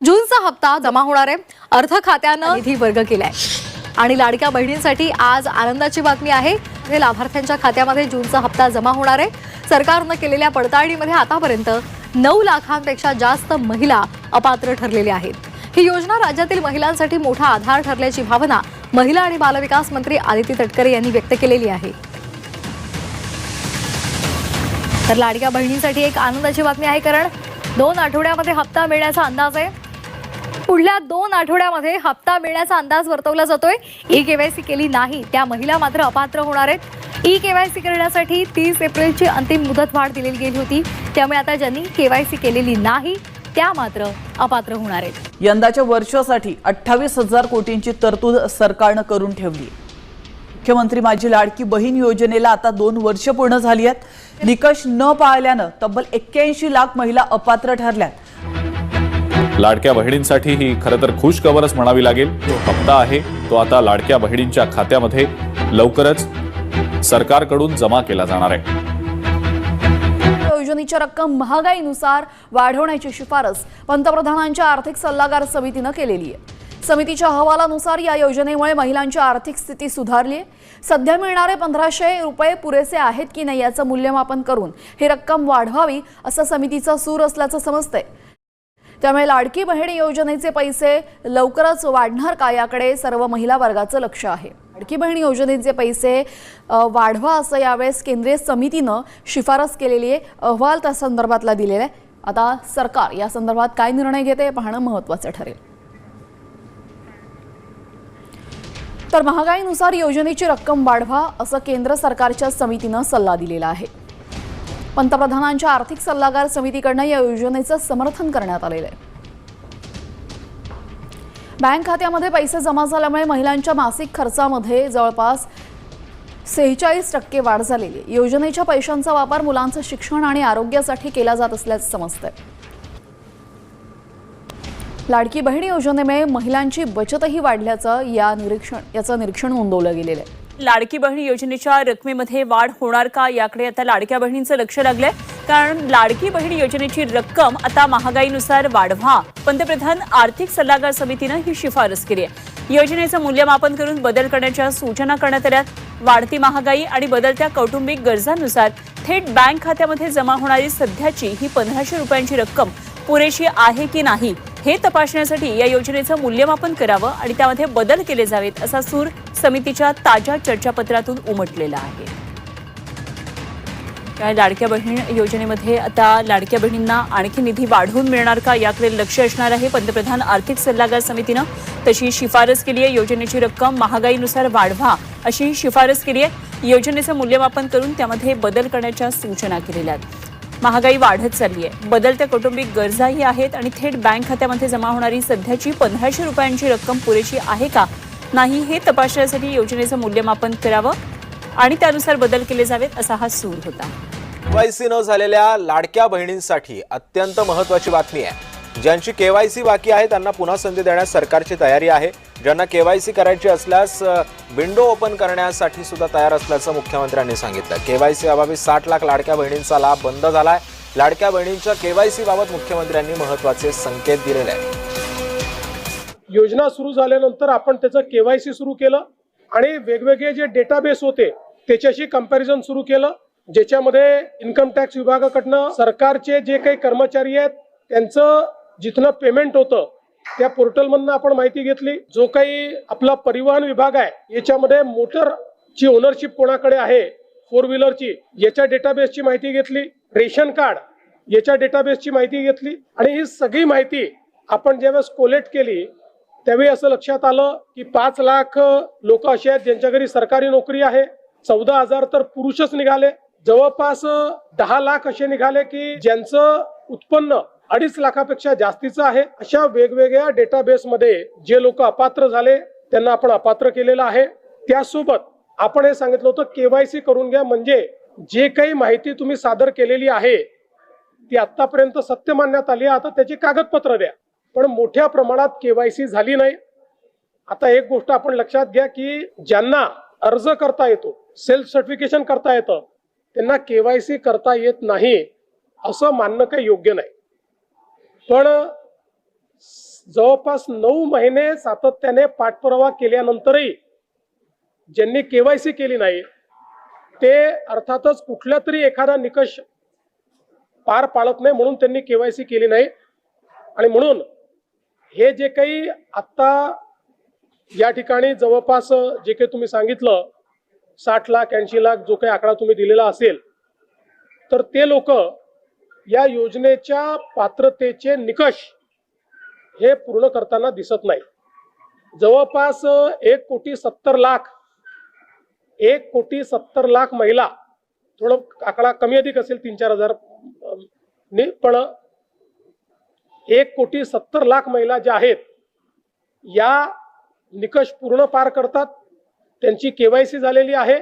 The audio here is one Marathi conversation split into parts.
जूनचा हप्ता जमा होणार आहे। अर्थ खात्यानं निधी वर्ग केलाय आणि लाडक्या बहिणींसाठी आज आनंदाची बातमी आहे। हे लाभार्थ्यांच्या खात्यामध्ये जूनचा हप्ता जमा होणार आहे। सरकारनं केलेल्या पडताळणीमध्ये आतापर्यंत 9 लाखांपेक्षा जास्त महिला अपात्र ठरलेल्या आहेत। ही योजना राज्यातील महिलांसाठी मोठा आधार ठरल्याची भावना महिला आणि बालविकास मंत्री आदिती तटकरे यांनी व्यक्त केलेली आहे। तर लाडक्या बहिणींसाठी एक आनंदाची बातमी आहे, कारण 2 आठवड्यामध्ये हप्ता मिळण्याचा अंदाज आहे। पुढल्या 2 आठवड्यामध्ये हप्ता मिळण्याचा अंदाज वर्तवला जातोय। ई-केवायसी केली नाही त्या महिला मात्र अपात्र होणार आहेत। ई-केवायसी करण्यासाठी 30 एप्रिलची अंतिम मुदतवाढ दिली गेली होती, त्यामुळे आता ज्यांनी केवायसी केलेली नाही त्या मात्र अपात्र होणार आहेत। यंदाच्या वर्षासाठी 28,000 कोटींची तरतूद सरकारनं करून ठेवली। मुख्यमंत्री माझी लाडकी बहीण योजनेला आता 2 वर्ष पूर्ण झाली आहेत। निकष न पाळल्यानं तब्बल 81 लाख महिला अपात्र ठरल्यात। लाडक्या बहिणींसाठी ही खरं तर खुश खबरच म्हणावी लागेल। जो हप्ता आहे तो आता लाडक्या बहिणींच्या खात्यामध्ये लवकरच सरकारकडून जमा केला जाणार आहे। योजनेची रक्कम महागाईनुसार वाढवण्याची शिफारस पंतप्रधानांच्या आर्थिक सल्लागार समितीने केलेली आहे। समितीच्या अहवालानुसार या योजनेमुळे महिलांची आर्थिक स्थिती सुधारली आहे। सध्या मिळणारे 1500 रुपये पुरेसे आहेत की नाही याचं मूल्यमापन करून ही रक्कम वाढवावी असं समितीचा सूर असल्याचं समजतंय। त्यामुळे लाडकी बहीण योजनेचे पैसे लवकरच वाढणार का याकडे सर्व महिला वर्गाचं लक्ष आहे। लाडकी बहीण योजनेचे पैसे वाढवा असं यावेळेस केंद्रीय समितीनं शिफारस केलेली आहे। अहवाल त्या संदर्भातला दिलेला आहे। आता सरकार या संदर्भात काय निर्णय घेते हे पाहणं महत्त्वाचं ठरेल। तर महागाईनुसार योजनेची रक्कम वाढवा असं केंद्र सरकारच्या समितीनं सल्ला दिलेला आहे। पंतप्रधानांच्या आर्थिक सल्लागार समितीकडून या योजनेचं समर्थन करण्यात आलेलं आहे। बँक खात्यामध्ये पैसे जमा झाल्यामुळे महिलांच्या मासिक खर्चामध्ये जवळपास 46% वाढ झालेली आहे। योजनेच्या पैशांचा वापर मुलांचं शिक्षण आणि आरोग्यासाठी केला जात असल्याचं समजतंय। लाडकी बहीण योजनेमुळे महिलांची बचतही वाढल्याचं याचं निरीक्षण नोंदवलं गेलेलं आहे। लाडकी बहीण योजनेच्या रकमेमध्ये वाढ होणार का याकडे आता लाडक्या बहिणींचं लक्ष लागलंय, कारण लाडकी बहीण योजनेची रक्कम आता महागाईनुसार वाढवा पंतप्रधान आर्थिक सल्लागार समितीनं ही शिफारस केली आहे। योजनेचं मूल्यमापन करून बदल करण्याच्या सूचना करण्यात आल्या। वाढती महागाई आणि बदलत्या कौटुंबिक गरजांनुसार थेट बँक खात्यामध्ये जमा होणारी सध्याची ही 1500 रुपयांची रक्कम पुरेशी आहे की नाही हे तपासण्यासाठी या योजनेचं मूल्यमापन करावं आणि त्यामध्ये बदल केले जावेत असा सूर समितीच्या ताज्या चर्चापत्रातून उमटलेला आहे। या लाडक्या बहीण योजनेमध्ये आता लाडक्या बहिणींना आणखी निधी वाढवून मिळणार का याकडे लक्ष असणार आहे। पंतप्रधान आर्थिक सल्लागार समितीनं तशी शिफारस केली आहे। योजनेची रक्कम महागाईनुसार वाढवा अशी शिफारस केली आहे। योजनेचं मूल्यमापन करून त्यामध्ये बदल करण्याच्या सूचना केलेल्या आहेत। महागाई वाढत चालली आहे, बदलत्या कौटुंबिक गरजाही आहेत आणि थेट बँक खात्यामध्ये जमा होणारी सध्याची 1500 रुपयांची रक्कम पुरेशी आहे का नाही हे तपासण्यासाठी योजनेचं मूल्यमापन करावं आणि त्यानुसार बदल केले जावेत असा हा सूर होता। केवायसी न झालेल्या लाडक्या बहिणींसाठी अत्यंत महत्त्वाची बातमी आहे। ज्यांची केवायसी बाकी आहे त्यांना पुन्हा संधी देण्यास सरकारची तयारी आहे। ज्यांना केवायसी करायची असल्यास विंडो ओपन करण्यासाठी सुद्धा तयार असल्याचं मुख्यमंत्र्यांनी सांगितलं। केवायसी अभावी 60 लाख लाडक्या बहिणींचा लाभ बंद झालाय। लाडक्या बहिणींच्या केवायसी बाबत मुख्यमंत्र्यांनी महत्त्वाचे संकेत दिलेले आहेत। योजना सुरू झाल्यानंतर आपण त्याचं केवायसी सुरू केलं आणि वेगवेगळे जे डेटाबेस होते त्याच्याशी कंपॅरिझन सुरू केलं, ज्याच्यामध्ये इन्कम टॅक्स विभागाकडनं सरकारचे जे काही कर्मचारी आहेत त्यांचं जिथनं पेमेंट होतं त्या पोर्टलमधनं आपण माहिती घेतली। जो काही आपला परिवहन विभाग आहे याच्यामध्ये मोटरची ओनरशिप कोणाकडे आहे 4 व्हीलरची याच्या डेटाबेसची माहिती घेतली। रेशन कार्ड याच्या डेटाबेसची माहिती घेतली आणि ही सगळी माहिती आपण ज्यावेळेस कोलेक्ट केली त्यावेळी असं लक्षात आलं की 5 लाख लोक असे आहेत ज्यांच्या घरी सरकारी नोकरी आहे। 14,000 तर पुरुषच निघाले। जवळपास 10 लाख असे निघाले की ज्यांचं उत्पन्न 2.5 लाखापेक्षा जास्तीचं आहे। अशा वेगवेगळ्या डेटाबेसमध्ये जे लोक अपात्र झाले त्यांना आपण अपात्र केलेलं आहे। त्यासोबत आपण हे सांगितलं होतं केवायसी करून घ्या, म्हणजे जे काही माहिती तुम्ही सादर केलेली आहे ती आतापर्यंत सत्य मानण्यात आली, आता त्याची कागदपत्र द्या। पण मोठ्या प्रमाणात केवायसी झाली नाही। आता एक गोष्ट आपण लक्षात घ्या की ज्यांना अर्ज करता येतो, सेल्फ सर्टिफिकेशन करता येतं, त्यांना केवायसी करता येत नाही असं मानणं काही योग्य नाही। पण जवळपास 9 महिने सातत्याने पाठपुरावा केल्यानंतरही ज्यांनी केवायसी केली नाही ते अर्थातच कुठला तरी एखादा निकष पार पाडत नाही म्हणून त्यांनी केवायसी केली नाही. आणि म्हणून हे जे काही आत्ता या ठिकाणी जवळपास जे काही तुम्ही सांगितलं 60 लाख 80 लाख जो काही आकडा तुम्ही दिलेला असेल तर ते लोक या योजनेच्या पात्रतेचे निकष हे पूर्ण करताना दिसत नाही. जवळपास 1,70,00,000 महिला, थोडं आकडा कमी अधिक असेल 3-4 हजार पण 1,70,00,000 महिला ज्या आहेत या निकष पूर्ण पार करतात, त्यांची केवायसी झालेली आहे,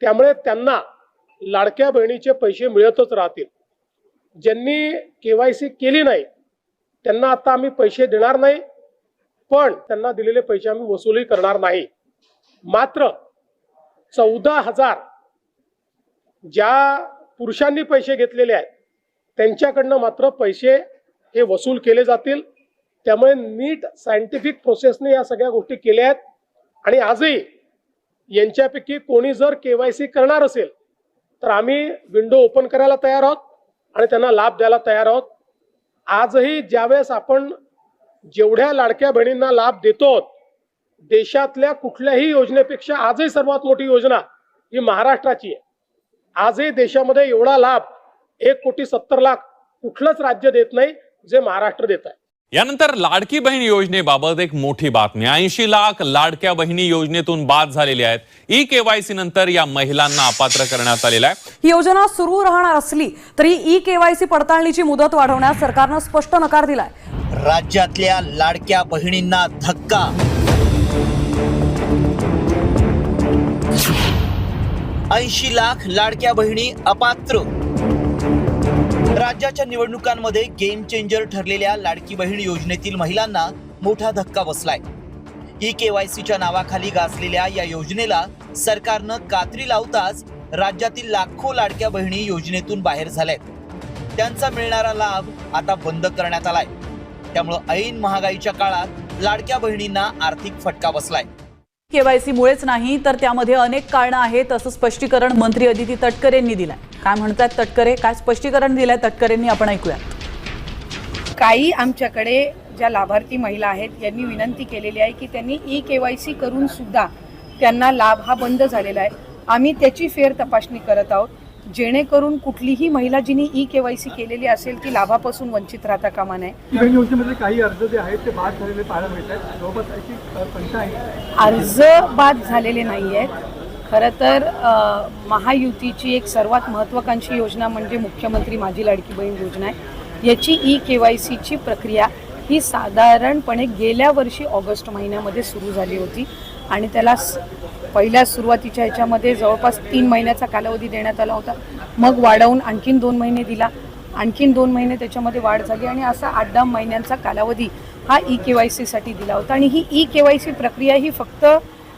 त्यामुळे त्यांना लाडक्या बहिणीचे पैसे मिळतच राहतील. ज्यांनी केवायसी केली नाही त्यांना आता आम्ही पैसे देणार नाही, पण त्यांना दिलेले पैसे आम्ही वसूलही करणार नाही. मात्र 14,000 ज्या पुरुषांनी पैसे घेतलेले आहेत त्यांच्याकडनं मात्र पैसे हे वसूल केले जातील. त्यामुळे नीट सायंटिफिक प्रोसेसने या सगळ्या गोष्टी केल्या आहेत. आणि आजही यांच्यापैकी कोणी जर केवायसी करणार असेल तर आम्ही विंडो ओपन करायला तयार आहोत आणि त्यांना लाभ द्यायला तयार आहोत. आजही ज्यावेळेस आपण जेवढ्या लाडक्या बहिणींना लाभ देतो देशातल्या कुठल्याही योजनेपेक्षा आजही सर्वात मोठी योजना ही महाराष्ट्राची आहे. आजही देशामध्ये एवढा लाभ 1,70,00,000 कुठलंच राज्य देत नाही जे महाराष्ट्र देत आहे. यानंतर लाडकी बहीण योजनेबाबत एक मोठी बातमी. 80 लाख लाडक्या बहिणी योजनेतून बाद झालेल्या आहेत. ई-केवायसी नंतर या महिलांना अपात्र करण्यात आलेला आहे. ही योजना सुरू राहणार असली तरी ई-केवायसी पडताळणीची मुदत वाढवण्यास सरकारनं स्पष्ट नकार दिलाय. राज्यातल्या लाडक्या बहिणींना धक्का. 80 लाख लाडक्या बहिणी अपात्र. राज्याच्या निवडणुकांमध्ये गेम चेंजर ठरलेल्या लाडकी बहीण योजनेतील महिलांना मोठा धक्का बसलाय. ई-केवायसीच्या नावाखाली गाजलेल्या या योजनेला सरकारनं कात्री लावताच राज्यातील लाखो लाडक्या बहिणी योजनेतून बाहेर झाल्यात. त्यांचा मिळणारा लाभ आता बंद करण्यात आलाय. त्यामुळे ऐन महागाईच्या काळात लाडक्या बहिणींना आर्थिक फटका बसलाय. केवायसी मुळेच नाही तर त्यामध्ये अनेक कारणं आहेत असं स्पष्टीकरण मंत्री अदिती तटकरेंनी दिलंय. काय म्हणतात तटकरे, काय स्पष्टीकरण दिलंय तटकरेंनी, आपण ऐकूया. काही आमच्याकडे ज्या लाभार्थी महिला आहेत यांनी विनंती केलेली आहे की त्यांनी ई-केवायसी करून सुद्धा त्यांना लाभ हा बंद झालेला आहे. आम्ही त्याची फेर तपासणी करत आहोत जेणेकरून कुठलीही महिला जिने ई-केवायसी केलेली असेल ती लाभापासून वंचित राहता कामा नये. योजनेमध्ये काही अर्ज जे आहेत ते बाद झालेले पाहायला मिळतात. जवळपास अशी संख्या आहे. अर्ज बाद झालेले नाही आहेत. खरं तर महायुतीची एक सर्वात महत्त्वाकांक्षी योजना म्हणजे मुख्यमंत्री माझी लाडकी बहीण योजना आहे. याची ई-केवायसीची प्रक्रिया ही साधारणपणे गेल्या वर्षी ऑगस्ट महिन्यामध्ये सुरू झाली होती आणि त्याला पहिल्या सुरुवातीच्या ह्याच्यामध्ये जवळपास 3 महिन्याचा कालावधी देण्यात आला होता. मग वाढवून आणखीन 2 महिने दिला, आणखीन 2 महिने त्याच्यामध्ये वाढ झाली आणि असा 8-10 महिन्यांचा कालावधी हा ई-केवायसीसाठी दिला होता. आणि ही ई-केवायसी प्रक्रिया ही फक्त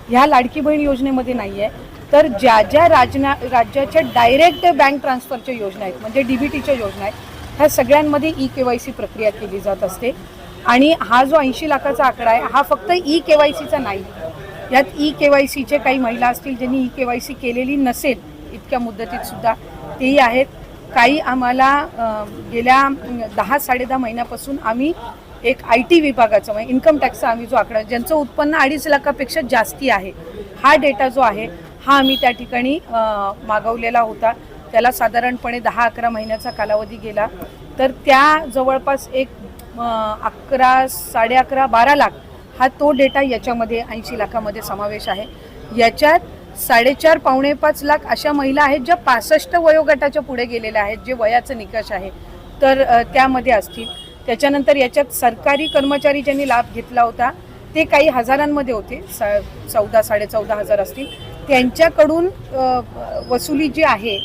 ह्या लाडकी बहीण योजनेमध्ये नाही आहे तर ज्या ज्या राज्याच्या डायरेक्ट बँक ट्रान्सफरच्या योजना आहेत म्हणजे DBTच्या योजना आहेत ह्या सगळ्यांमध्ये ई-केवायसी प्रक्रिया केली जात असते. आणि हा जो 80 लाखाचा आकडा आहे हा फक्त ई-केवायसीचा नाही. यात ई-केवायसीचे काही महिला असतील ज्यांनी ई-केवायसी केलेली नसेल इतक्या मुदतीत सुद्धा तेही आहेत. काही आम्हाला गेल्या 10-10.5 महिन्यापासून आम्ही एक IT विभागाचा म्हणजे इन्कम टॅक्सचा आम्ही जो आकडा ज्यांचं उत्पन्न 2.5 लाखापेक्षा जास्ती आहे हा डेटा जो आहे हा आम्ही त्या ठिकाणी मागवलेला होता. त्याला साधारणपणे 10-11 महिन्याचा कालावधी गेला तर त्या जवळपास एक 11, 11.5, 12 लाख हा तो डेटा याच्यामध्ये 80 लाखामध्ये समावेश आहे. याच्यात 4.5 पावणे 5 लाख अशा महिला आहेत ज्या 65 वयोगटाच्या पुढे गेलेल्या आहेत जे वयाचं निकष आहे तर त्यामध्ये असतील. त्याच्यानंतर याच्यात सरकारी कर्मचारी ज्यांनी लाभ घेतला होता ते काही हजारांमध्ये होते, 14,000-14,500 असतील. त्यांच्याकडून वसुली जी आहे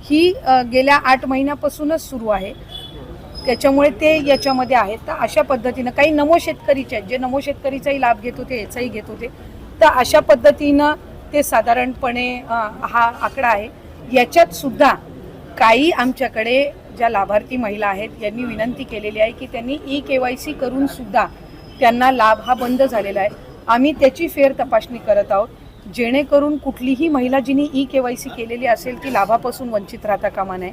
ही गेल्या 8 महिन्यापासूनच सुरू आहे त्याच्यामुळे ते याच्यामध्ये आहेत. तर अशा पद्धतीनं काही नमो शेतकरीचे आहेत जे नमो शेतकरीचाही लाभ घेत होते याचाही घेत होते तर अशा पद्धतीनं ते साधारणपणे हा आकडा आहे. याच्यात सुद्धा काही आमच्याकडे ज्या लाभार्थी महिला आहेत यांनी विनंती केलेली आहे की त्यांनी KYC करून सुद्धा त्यांना लाभ हा बंद झालेला आहे. आम्ही त्याची फेर तपासणी करत आहोत, जेणेकरून कुठलीही महिला जिने KYC केलेली असेल ती लाभापासून वंचित राहता कामा नये.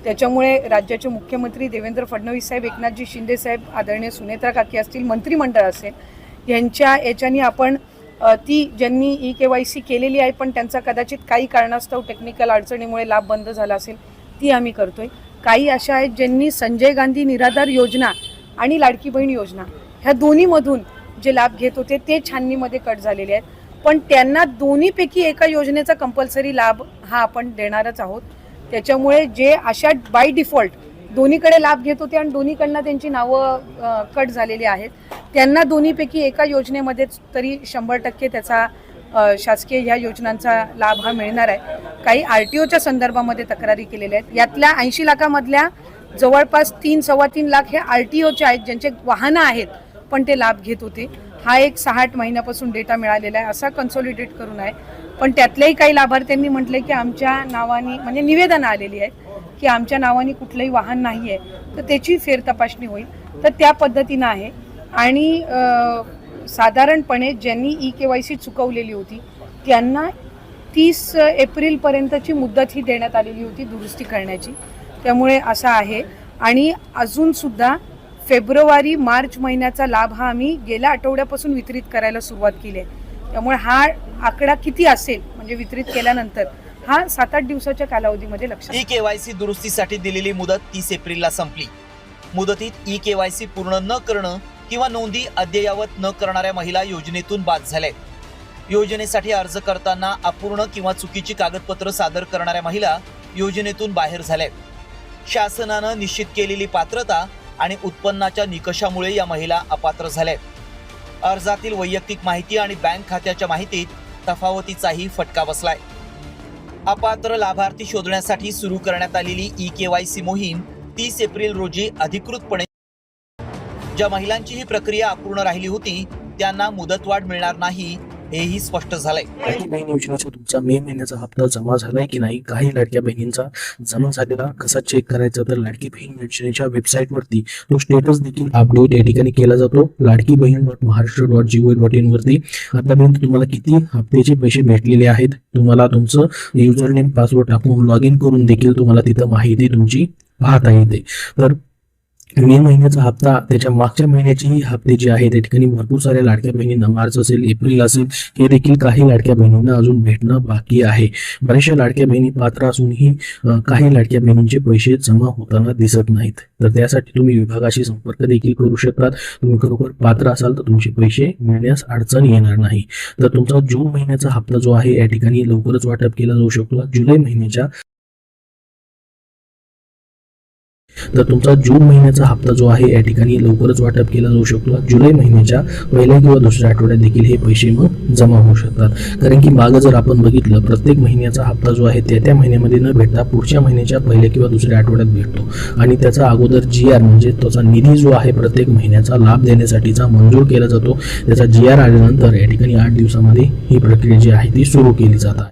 त्याच्यामुळे राज्याचे मुख्यमंत्री देवेंद्र फडणवीस साहेब, एकनाथजी शिंदे साहेब, आदरणीय सुनेत्रा काकी असतील, मंत्रिमंडळ असेल, यांच्या याच्यानी आपण ती ज्यांनी KYC केलेली आहे पण त्यांचा कदाचित काही कारणास्तव टेक्निकल अडचणीमुळे लाभ बंद झाला असेल ती आम्ही करतोय. काही अशा आहेत ज्यांनी संजय गांधी निराधार योजना आणि लाडकी बहीण योजना ह्या दोन्हीमधून जे लाभ घेत होते ते छाननीमध्ये कट झालेले आहेत, पण त्यांना दोन्हीपैकी एका योजनेचा कंपल्सरी लाभ हा आपण देणारच आहोत. त्याच्यामुळे जे अशा बाय डिफॉल्ट दोन्हीकडे लाभ घेत होते आणि दोन्हीकडनं त्यांची नावं कट झालेली आहेत, त्यांना दोन्हीपैकी एका योजनेमध्येच तरी 100% त्याचा शासकीय ह्या योजनांचा लाभ हा मिळणार आहे. काही RTOच्या संदर्भामध्ये तक्रारी केलेल्या आहेत. यातल्या 80 लाखामधल्या जवळपास 3-3.25 लाख हे RTOचे आहेत ज्यांचे वाहनं आहेत पण ते लाभ घेत होते. हा एक 6-8 महिन्यापासून डेटा मिळालेला आहे, असा कन्सॉलिडेट करून आहे. पण त्यातल्याही काही लाभार्थ्यांनी म्हटले की आमच्या नावाने म्हणजे निवेदनं आलेली आहेत की आमच्या नावाने कुठलंही वाहन नाही आहे, तर त्याची फेर तपासणी होईल. तर त्या पद्धतीनं आहे. आणि साधारणपणे ज्यांनी KYC चुकवलेली होती त्यांना 30 एप्रिलपर्यंतची मुदत ही देण्यात आलेली होती दुरुस्ती करण्याची. त्यामुळे असं आहे. आणि अजूनसुद्धा फेब्रुवारी-मार्च महिन्याचा लाभ हा आम्ही गेल्या आठवड्यापासून वितरित करायला सुरुवात केली आहे. त्यामुळे हा आकडा किती असेल म्हणजे वितरित केल्यानंतर हा 7-8 दिवसाच्या कालावधीमध्ये लक्षात KYC दुरुस्तीसाठी दिलेली मुदत 30 एप्रिलला संपली. मुदतीत KYC पूर्ण न करणं किंवा नोंदी अद्ययावत न करणाऱ्या महिला योजनेतून बाद झाल्या. योजनेसाठी अर्ज करताना अपूर्ण किंवा चुकीची कागदपत्र सादर करणाऱ्या महिला योजनेतून बाहेर झाल्या. शासनानं निश्चित केलेली पात्रता आणि उत्पन्नाच्या निकषामुळे या महिला अपात्र झाल्या. अर्जातील वैयक्तिक माहिती आणि बँक खात्याच्या माहितीत तफावतीचाही फटका बसलाय. अपात्र लाभार्थी शोधण्यासाठी सुरू करण्यात आलेली KYC मोहीम 30 एप्रिल रोजी अधिकृतपणे. ज्या महिलांची ही प्रक्रिया अपूर्ण राहिली होती त्यांना मुदतवाढ मिळणार नाही हेही स्पष्ट झालंय. लाडकी बहीण योजनेचा तुमचा मे महिन्याचा हप्ता जमा झालाय की नाही, काही लाडक्या बहिणींचा जमा झालेला कसा चेक करायचा, तर लाडकी बहीण योजनेच्या वेबसाईटवरती तो स्टेटस देखील अपडेट या ठिकाणी केला जातो. लाडकी बहीण .महाराष्ट्र.gov.in वरती आतापर्यंत तुम्हाला किती हप्त्याचे पैसे भेटलेले आहेत, तुम्हाला तुमचं युजर नेम पासवर्ड टाकून लॉग इन करून देखील तुम्हाला तिथं माहिती तुमची पाहता येते. तर मे महिन्याचा हप्ता, त्याच्या मागच्या महिन्याची हप्ते जे आहे त्या ठिकाणी भरपूर साऱ्या लाडक्या बहिणींना, मार्च असेल, एप्रिल असेल, हे देखील काही लाडक्या बहिणींना अजून भेटणं बाकी आहे. बऱ्याचशा लाडक्या बहिणी पात्र असूनही काही लाडक्या बहिणींचे पैसे जमा होताना दिसत नाहीत. तर त्यासाठी तुम्ही विभागाशी संपर्क देखील करू शकतात. तुम्ही खरोखर पात्र असाल तर तुमचे पैसे मिळण्यास अडचण येणार नाही. तर तुमचा जून महिन्याचा हप्ता जो आहे या ठिकाणी लवकरच वाटप केला जाऊ शकतो. जुलै महिन्याचा हप्ता जो आहे या ठिकाणी लवकरच वाटप केला जाऊ शकतो. जुलै महिन्याच्या पहिल्या किंवा दुसऱ्या आठवड्यात देखील हे पैसे मग जमा होऊ शकतात. कारण की मागं जर आपण बघितलं, प्रत्येक महिन्याचा हप्ता जो आहे त्या महिन्यामध्ये न भेटता पुढच्या महिन्याच्या पहिल्या किंवा दुसऱ्या आठवड्यात भेटतो. आणि त्याचा अगोदर GR म्हणजे त्याचा निधी जो आहे प्रत्येक महिन्याचा लाभ देण्यासाठीचा मंजूर केला जातो. त्याचा GR आल्यानंतर या ठिकाणी 8 दिवसामध्ये ही प्रक्रिया जी आहे ती सुरू केली जाते.